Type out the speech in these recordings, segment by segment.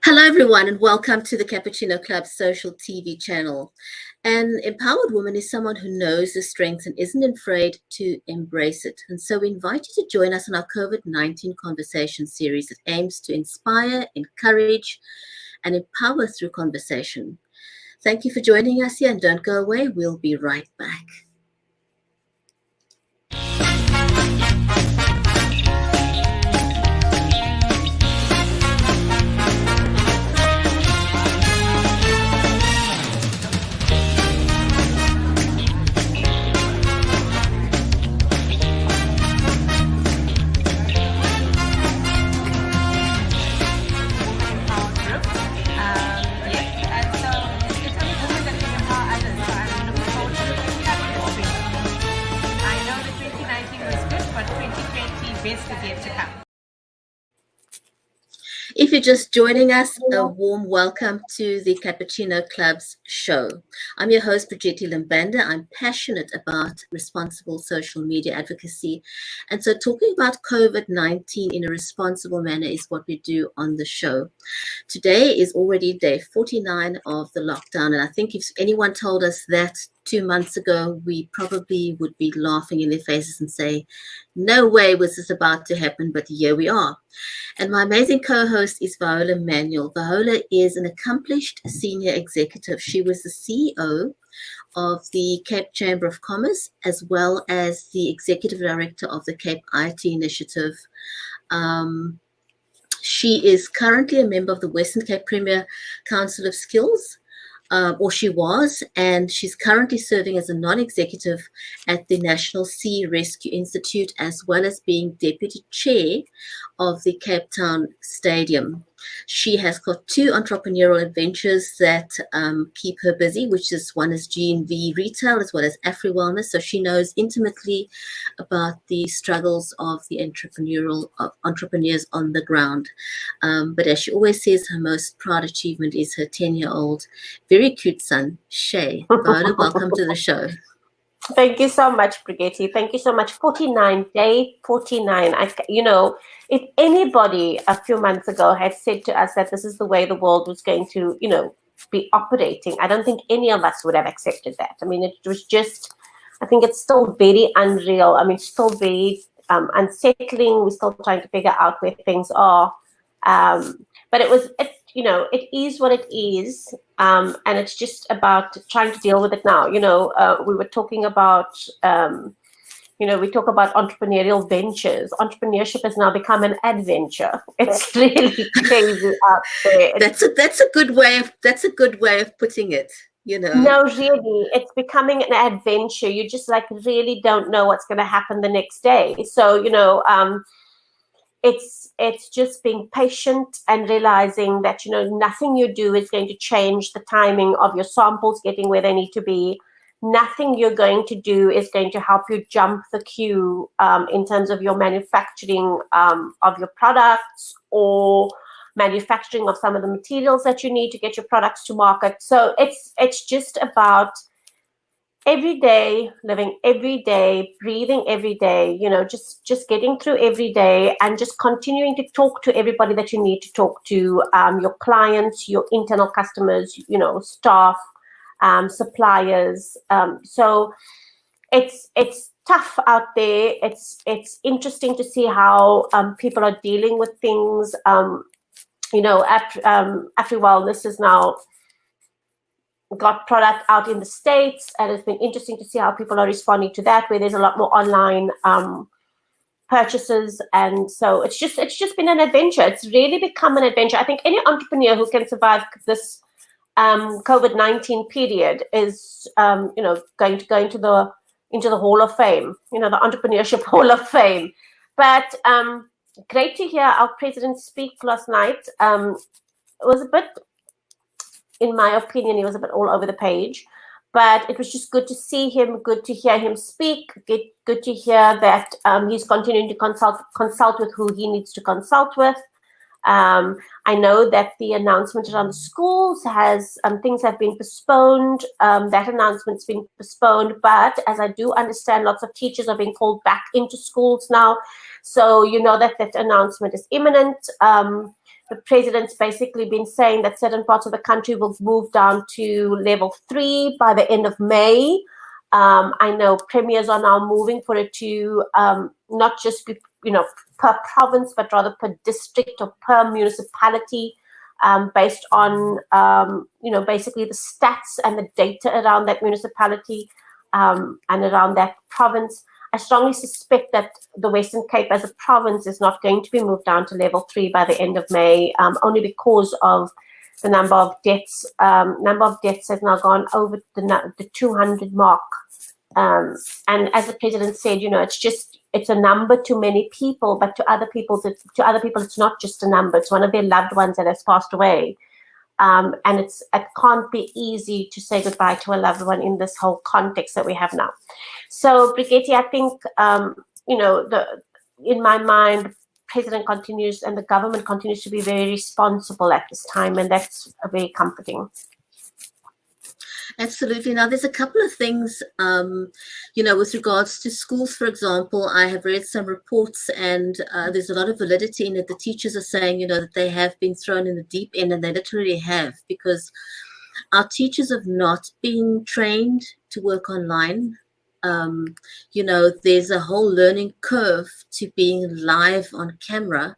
Hello, everyone, and welcome to the CuppaChino Club social TV channel. An empowered woman is someone who knows the strengths and isn't afraid to embrace it. And so we invite you to join us on our COVID-19 conversation series that aims to inspire, encourage, and empower through conversation. Thank you for joining us here, and don't go away. We'll be right back. If you're just joining us, a warm welcome to the CuppaChino Club's show. I'm your host, Brigitte Limbanda. I'm passionate about responsible social media advocacy. And so talking about COVID-19 in a responsible manner is what we do on the show. Today is already day 49 of the lockdown. And I think if anyone told us that 2 months ago, we probably would be laughing in their faces and say, no way was this about to happen, but here we are. And my amazing co-host is Viola Manuel. Viola is an accomplished senior executive. She was the CEO of the Cape Chamber of Commerce, as well as the executive director of the Cape IT Initiative. She is currently a member of the Western Cape Premier Council of Skills, or she was, and she's currently serving as a non-executive at the National Sea Rescue Institute, as well as being deputy chair of the Cape Town Stadium. She has got 2 entrepreneurial adventures that keep her busy, which is one is G&V Retail as well as Afri Wellness. So she knows intimately about the struggles of the entrepreneurs on the ground. But as she always says, her most proud achievement is her 10-year-old, very cute son, Shay. Viola, welcome to the show. Thank you so much, Brigitte. Thank you so much. 49, day 49. If anybody a few months ago had said to us that this is the way the world was going to, be operating, I don't think any of us would have accepted that. I mean, it was just, I think it's still very unreal. I mean, still very unsettling. We're still trying to figure out where things are. But it is what it is. And it's just about trying to deal with it now. We were talking about, we talk about entrepreneurial ventures. Entrepreneurship has now become an adventure. It's really crazy out there. That's a good way of putting it. No, really, it's becoming an adventure. You just really don't know what's going to happen the next day. So, it's just being patient and realizing that, nothing you do is going to change the timing of your samples getting where they need to be. Nothing you're going to do is going to help you jump the queue in terms of your manufacturing of your products or manufacturing of some of the materials that you need to get your products to market. So it's just about every day, living every day, breathing every day, just getting through every day and just continuing to talk to everybody that you need to talk to, your clients, your internal customers, staff, suppliers. So it's tough out there. It's interesting to see how people are dealing with things. Afri Wellness is now got product out in the States, and it's been interesting to see how people are responding to that, where there's a lot more online purchases. And so it's just been an adventure. It's really become an adventure. I think any entrepreneur who can survive this COVID-19 period is going to go into the Hall of Fame, the Entrepreneurship Hall of Fame. But great to hear our president speak last night. It was a bit, in my opinion, he was a bit all over the page, but it was just good to see him, good to hear him speak, good to hear that he's continuing to consult with who he needs to consult with. I know that the announcement around the schools has, things have been postponed. That announcement's been postponed, but as I do understand, lots of teachers are being called back into schools now. So that announcement is imminent. the president's basically been saying that certain parts of the country will move down to level 3 by the end of May. I know premiers are now moving for it to not just be, per province, but rather per district or per municipality, based on, basically the stats and the data around that municipality and around that province. I strongly suspect that the Western Cape as a province is not going to be moved down to level 3 by the end of May, only because of the number of deaths. Number of deaths has now gone over the 200 mark. And as the president said, it's a number to many people, but to other people, it's not just a number. It's one of their loved ones that has passed away. And it can't be easy to say goodbye to a loved one in this whole context that we have now. So, Brigitte, I think, in my mind, the president continues and the government continues to be very responsible at this time, and that's very comforting. Absolutely. Now, there's a couple of things, with regards to schools, for example. I have read some reports, and there's a lot of validity in it. The teachers are saying, that they have been thrown in the deep end, and they literally have, because our teachers have not been trained to work online. There's a whole learning curve to being live on camera.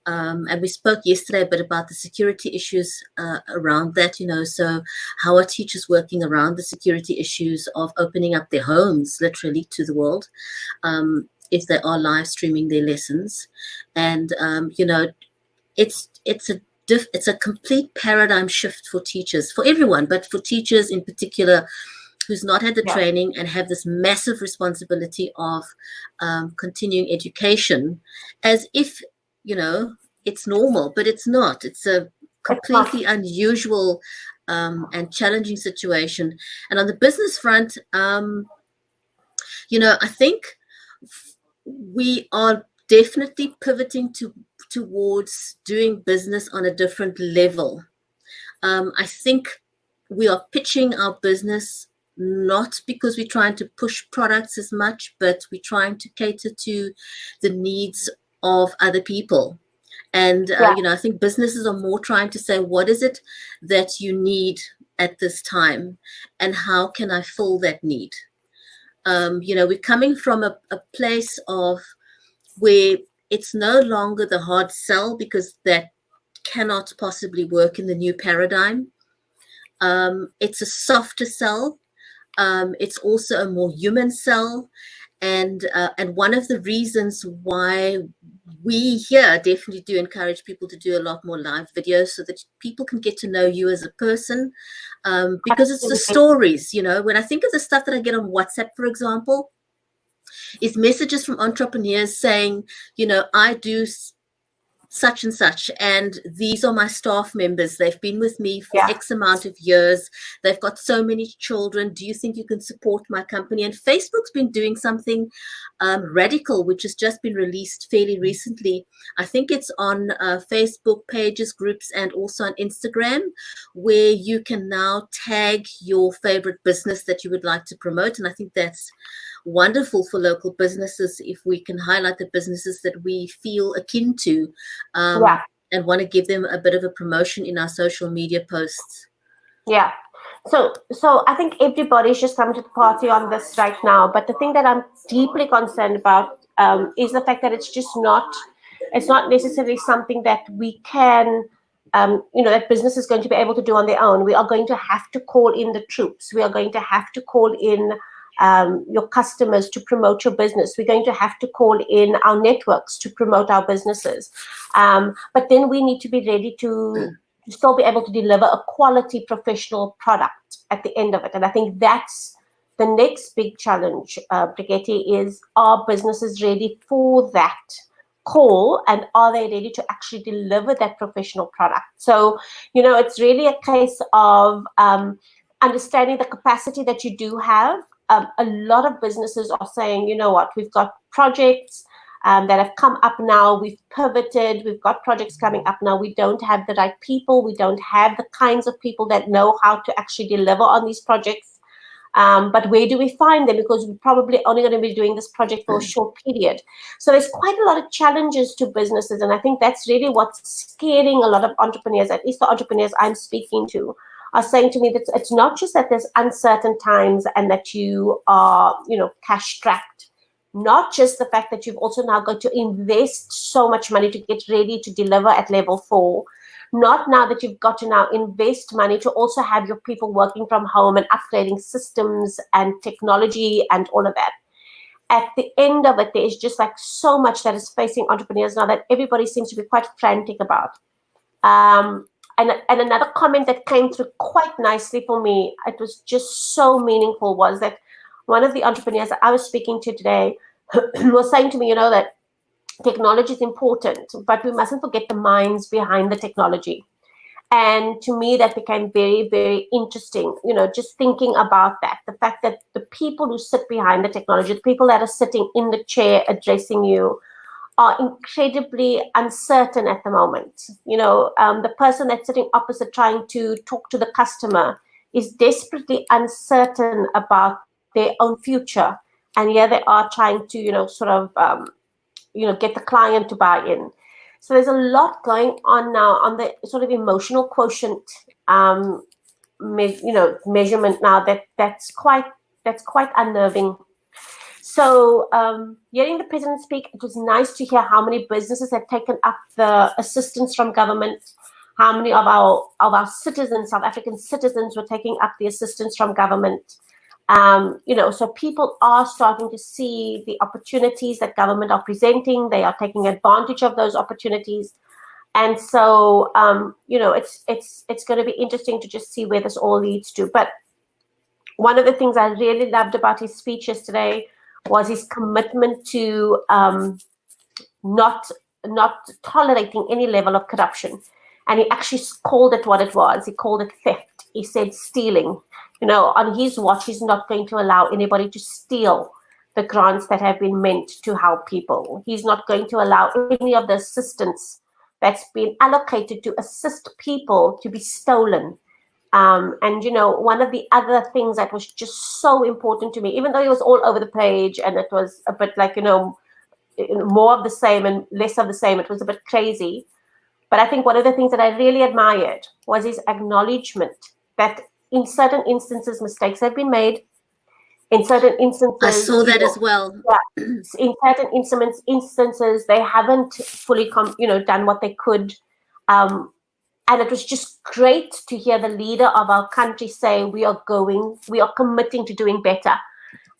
And we spoke yesterday a bit about the security issues around that, so how are teachers working around the security issues of opening up their homes literally to the world, if they are live streaming their lessons. And, it's a complete paradigm shift for teachers, for everyone, but for teachers in particular, who's not had the training and have this massive responsibility of continuing education, as if, it's normal, but it's not. It's a completely unusual and challenging situation. And on the business front, I think we are definitely pivoting towards doing business on a different level. I think we are pitching our business not because we're trying to push products as much, but we're trying to cater to the needs of other people. And, I think businesses are more trying to say, what is it that you need at this time? And how can I fill that need? We're coming from a place of where it's no longer the hard sell, because that cannot possibly work in the new paradigm. It's a softer sell. It's also a more human sell. And one of the reasons why we here definitely do encourage people to do a lot more live videos, so that people can get to know you as a person, because it's the stories, when I think of the stuff that I get on WhatsApp, for example, is messages from entrepreneurs saying, I do such and such, and these are my staff members. They've been with me for X amount of years. They've got so many children. Do you think you can support my company? And Facebook's been doing something radical, which has just been released fairly recently. I think it's on Facebook pages, groups, and also on Instagram, where you can now tag your favorite business that you would like to promote. And I think that's wonderful for local businesses if we can highlight the businesses that we feel akin to, and want to give them a bit of a promotion in our social media posts. Yeah. So I think everybody's just coming to the party on this right now. But the thing that I'm deeply concerned about is the fact that it's not necessarily something that we can, that business is going to be able to do on their own. We are going to have to call in the troops. We are going to have to call in your customers to promote your business. We're going to have to call in our networks to promote our businesses. But then we need to be ready to still be able to deliver a quality professional product at the end of it. And I think that's the next big challenge, Brigitte, is, are businesses ready for that call, and are they ready to actually deliver that professional product? So, it's really a case of understanding the capacity that you do have. A lot of businesses are saying, you know what, we've got projects that have come up now, we've pivoted, we've got projects coming up now, we don't have the right people, we don't have the kinds of people that know how to actually deliver on these projects. But where do we find them? Because we're probably only going to be doing this project for a short period. So there's quite a lot of challenges to businesses. And I think that's really what's scaring a lot of entrepreneurs, at least the entrepreneurs I'm speaking to, are saying to me that it's not just that there's uncertain times and that you are, cash strapped. Not just the fact that you've also now got to invest so much money to get ready to deliver at level 4. Not now that you've got to now invest money to also have your people working from home and upgrading systems and technology and all of that. At the end of it, there is just like so much that is facing entrepreneurs now that everybody seems to be quite frantic about. And another comment that came through quite nicely for me, it was just so meaningful, was that one of the entrepreneurs that I was speaking to today was saying to me, that technology is important, but we mustn't forget the minds behind the technology. And to me, that became very, very interesting, just thinking about that. The fact that the people who sit behind the technology, the people that are sitting in the chair addressing you, are incredibly uncertain at the moment. The person that's sitting opposite trying to talk to the customer is desperately uncertain about their own future. And here they are trying to, get the client to buy in. So there's a lot going on now on the sort of emotional quotient, measurement now that's quite unnerving. So hearing the president speak, it was nice to hear how many businesses have taken up the assistance from government. How many of our citizens, South African citizens, were taking up the assistance from government. So people are starting to see the opportunities that government are presenting. They are taking advantage of those opportunities. And so, it's going to be interesting to just see where this all leads to. But one of the things I really loved about his speech yesterday was his commitment to not tolerating any level of corruption. And he actually called it what it was. He called it theft. He said stealing. On his watch, he's not going to allow anybody to steal the grants that have been meant to help people. He's not going to allow any of the assistance that's been allocated to assist people to be stolen. And one of the other things that was just so important to me, even though it was all over the page and it was a bit like, more of the same and less of the same, it was a bit crazy. But I think one of the things that I really admired was his acknowledgement that in certain instances, mistakes have been made. In certain instances, I saw that as well. Yeah, in certain instances, they haven't fully, done what they could. And it was just great to hear the leader of our country say, we are committing to doing better.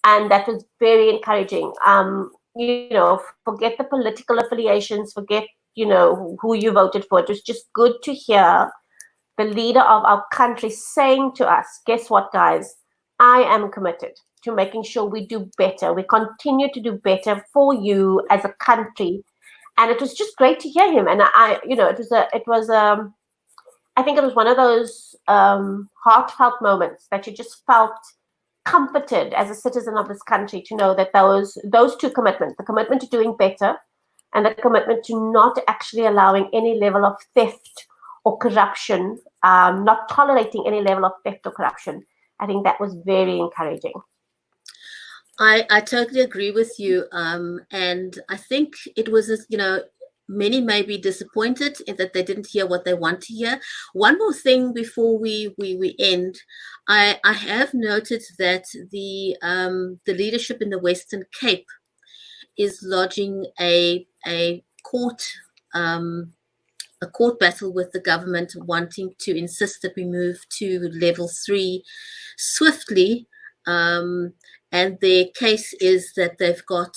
And that was very encouraging. Forget the political affiliations, forget, who you voted for. It was just good to hear the leader of our country saying to us, guess what, guys? I am committed to making sure we do better. We continue to do better for you as a country. And it was just great to hear him. And I think it was one of those heartfelt moments that you just felt comforted as a citizen of this country to know that those two commitments, the commitment to doing better and the commitment to not actually allowing any level of theft or corruption, not tolerating any level of theft or corruption. I think that was very encouraging. I totally agree with you. And I think it was, many may be disappointed in that they didn't hear what they want to hear. One more thing before we end, I have noted that the leadership in the Western Cape is lodging a court battle with the government, wanting to insist that we move to level 3 swiftly. And their case is that they've got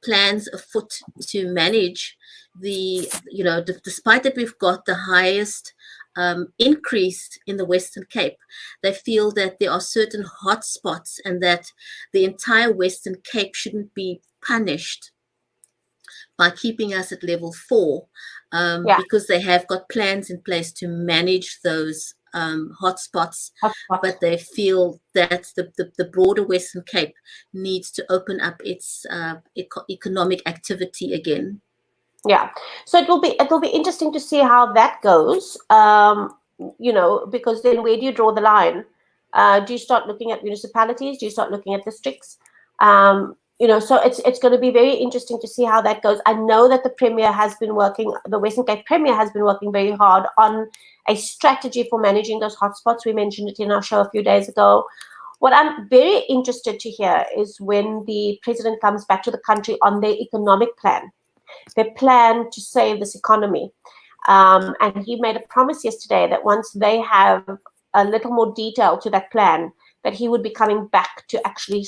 plans afoot to manage despite that we've got the highest increase in the Western Cape, they feel that there are certain hotspots and that the entire Western Cape shouldn't be punished by keeping us at level 4, because they have got plans in place to manage those hotspots, but they feel that the broader Western Cape needs to open up its economic activity again. Yeah, so it will be interesting to see how that goes. Because then where do you draw the line? Do you start looking at municipalities? Do you start looking at districts? So it's going to be very interesting to see how that goes. I know that the Western Cape Premier has been working very hard on a strategy for managing those hotspots. We mentioned it in our show a few days ago. What I'm very interested to hear is when the president comes back to the country on their economic plan, their plan to save this economy. And he made a promise yesterday that once they have a little more detail to that plan, that he would be coming back to actually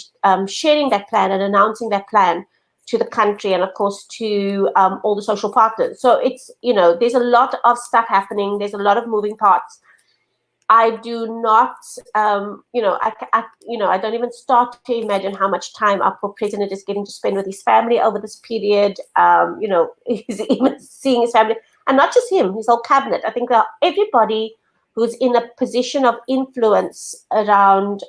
sharing that plan and announcing that plan to the country and, of course, to all the social partners. So it's, there's a lot of stuff happening. There's a lot of moving parts. I do not, I don't even start to imagine how much time our poor president is getting to spend with his family over this period. He's even seeing his family, and not just him, his whole cabinet. I think that everybody who's in a position of influence around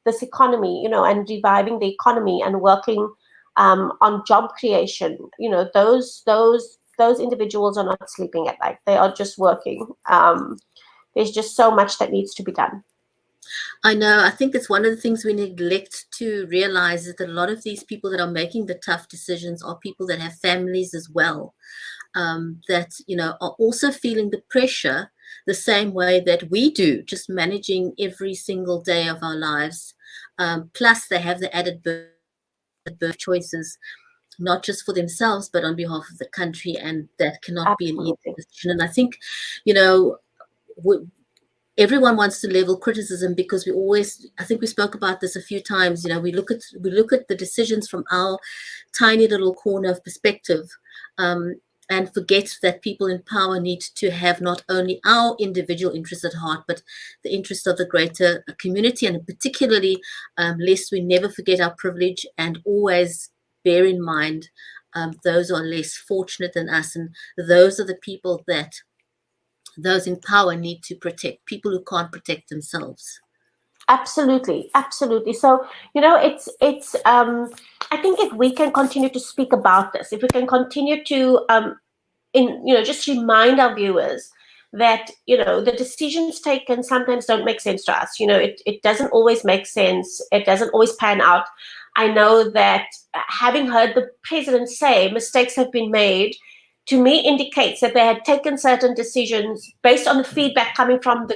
this economy, and reviving the economy and working on job creation, those individuals are not sleeping at night. They are just working. There's just so much that needs to be done. I know. I think it's one of the things we neglect to realize is that a lot of these people that are making the tough decisions are people that have families as well, that, are also feeling the pressure the same way that we do, just managing every single day of our lives. Plus, they have the added birth choices, not just for themselves, but on behalf of the country. And that cannot be an easy decision. And I think, everyone wants to level criticism because I think we spoke about this a few times, we look at the decisions from our tiny little corner of perspective, and forget that people in power need to have not only our individual interests at heart, but the interests of the greater community. And particularly, lest we never forget our privilege and always bear in mind those are less fortunate than us. And those are the people that those in power need to protect, people who can't protect themselves. Absolutely. So, it's I think if we can continue to speak about this, if we can continue to just remind our viewers that, the decisions taken sometimes don't make sense to us. It doesn't always make sense. It doesn't always pan out. I know that having heard the president say mistakes have been made, to me indicates that they had taken certain decisions based on the feedback coming from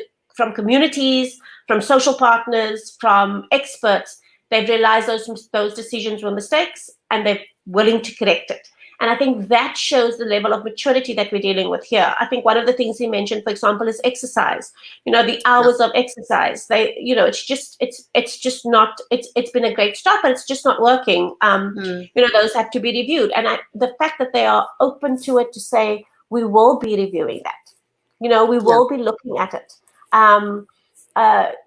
communities, from social partners, from experts. They've realized those decisions were mistakes and they're willing to correct it. And I think that shows the level of maturity that we're dealing with here. I think one of the things he mentioned, for example, is exercise. The hours of exercise. It's just not. It's been a great start, but it's just not working. Those have to be reviewed. And the fact that they are open to it, to say we will be reviewing that. We will be looking at it.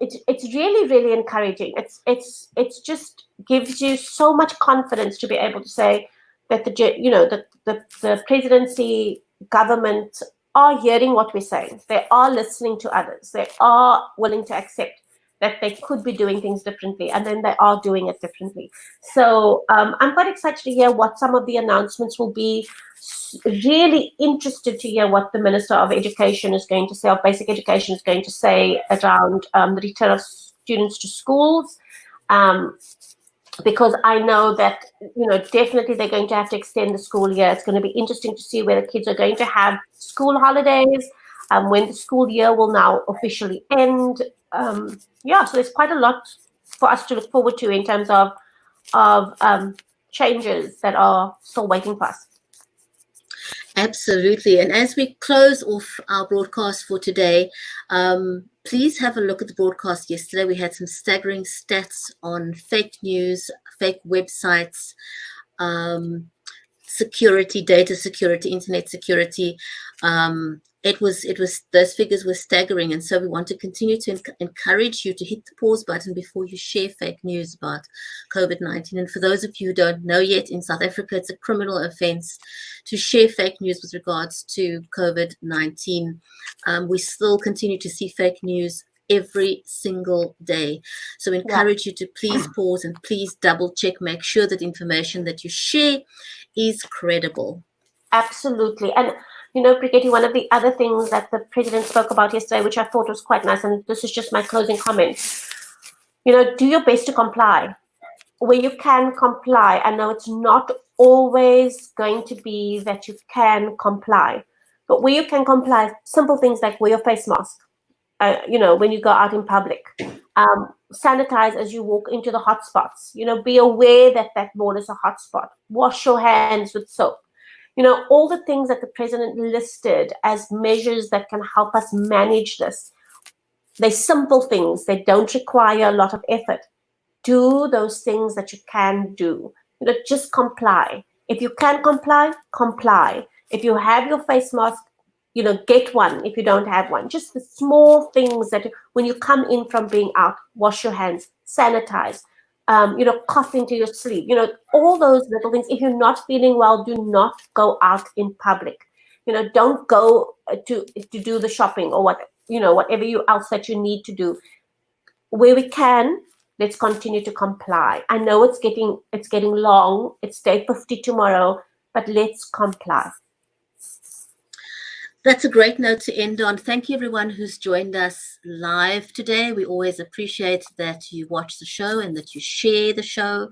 It's really, really encouraging. It's just gives you so much confidence to be able to say that the presidency, government are hearing what we're saying. They are listening to others. They are willing to accept that they could be doing things differently, and then they are doing it differently. So I'm quite excited to hear what some of the announcements will be. Really interested to hear what the Minister of Education is going to say, of Basic Education is going to say around the return of students to schools. Because I know that, definitely they're going to have to extend the school year. It's going to be interesting to see where the kids are going to have school holidays, when the school year will now officially end. So there's quite a lot for us to look forward to in terms of changes that are still waiting for us. Absolutely. And as we close off our broadcast for today, please have a look at the broadcast yesterday. We had some staggering stats on fake news, fake websites, security, data security, internet security. It was those figures were staggering, and so we want to continue to encourage you to hit the pause button before you share fake news about COVID-19. And for those of you who don't know yet, in South Africa, it's a criminal offense to share fake news with regards to COVID-19. We still continue to see fake news every single day. So we encourage you to please pause and please double check, make sure that information that you share is credible. Absolutely. And Brigitte, one of the other things that the president spoke about yesterday, which I thought was quite nice, and this is just my closing comment, Do your best to comply. Where you can comply, I know it's not always going to be that you can comply, but where you can comply, simple things like wear your face mask, when you go out in public, sanitize as you walk into the hotspots, be aware that that mall is a hotspot, wash your hands with soap, all the things that the president listed as measures that can help us manage this. They're simple things. They don't require a lot of effort. Do those things that you can do. Just comply. If you can comply, comply. If you have your face mask, get one if you don't have one. Just the small things that when you come in from being out, wash your hands, sanitize, cough into your sleep, all those little things. If you're not feeling well, do not go out in public. Don't go to do the shopping or whatever else that you need to do. Where we can, let's continue to comply. I know it's getting long. It's day 50 tomorrow, but let's comply. That's a great note to end on. Thank you, everyone who's joined us live today. We always appreciate that you watch the show and that you share the show.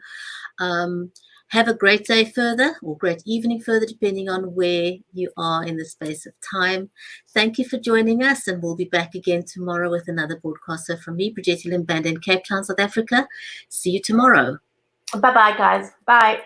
Have a great day further, or great evening further, depending on where you are in the space of time. Thank you for joining us, and we'll be back again tomorrow with another broadcast. So from me, Bridgetti Limband in Cape Town, South Africa. See you tomorrow. Bye-bye, guys. Bye.